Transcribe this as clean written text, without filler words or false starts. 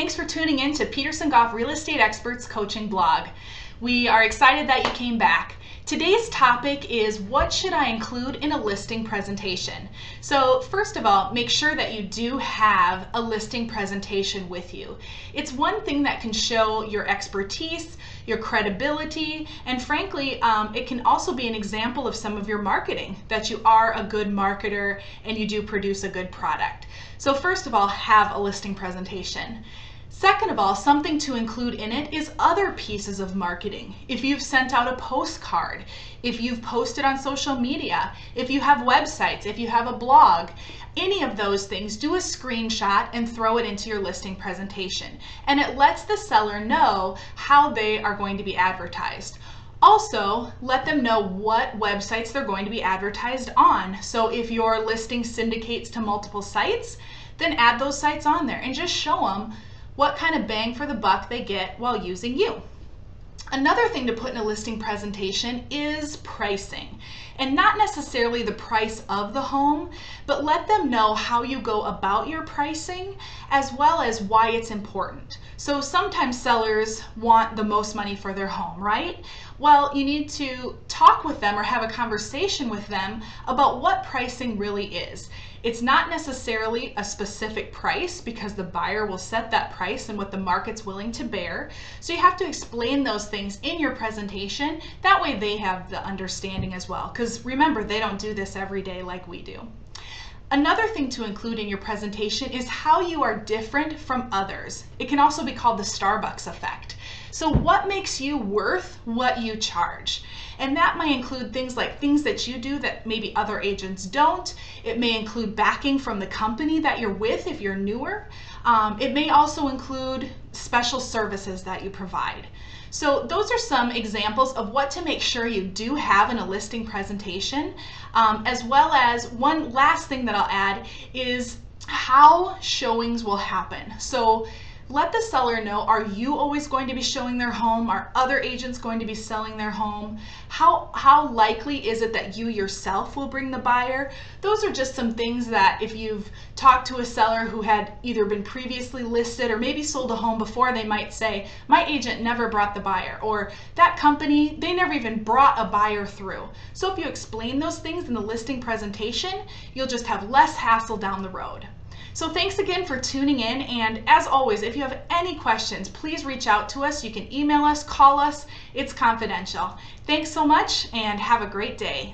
thanks for tuning in to Peterson Goff Real Estate Experts Coaching Blog. We are excited that you came back. Today's topic is what should I include in a listing presentation? So first of all, make sure that you do have a listing presentation with you. It's one thing that can show your expertise, your credibility, and frankly, it can also be an example of some of your marketing, that you are a good marketer and you do produce a good product. So first of all, have a listing presentation. Second of all, something to include in it is other pieces of marketing. If you've sent out a postcard, if you've posted on social media, if you have websites, if you have a blog, any of those things, do a screenshot and throw it into your listing presentation. And it lets the seller know how they are going to be advertised. Also, let them know what websites they're going to be advertised on. So if your listing syndicates to multiple sites, then add those sites on there and just show them what kind of bang for the buck they get while using you. Another thing to put in a listing presentation is pricing, and not necessarily the price of the home, but let them know how you go about your pricing as well as why it's important. So sometimes sellers want the most money for their home, right? Well, you need to talk with them or have a conversation with them about what pricing really is. It's not necessarily a specific price because the buyer will set that price and what the market's willing to bear. So you have to explain those things in your presentation. That way they have the understanding as well. Because remember, they don't do this every day like we do. Another thing to include in your presentation is how you are different from others. It can also be called the Starbucks effect. So what makes you worth what you charge? And that might include things like things that you do that maybe other agents don't. It may include backing from the company that you're with if you're newer. It may also include special services that you provide. So those are some examples of what to make sure you do have in a listing presentation, as well as one last thing that I'll add is how showings will happen. So let the seller know, are you always going to be showing their home? Are other agents going to be selling their home? How likely is it that you yourself will bring the buyer? Those are just some things that if you've talked to a seller who had either been previously listed or maybe sold a home before, they might say, my agent never brought the buyer, or that company, they never even brought a buyer through. So if you explain those things in the listing presentation, you'll just have less hassle down the road. So thanks again for tuning in, and as always, if you have any questions, please reach out to us. You can email us, call us, it's confidential. Thanks so much and have a great day.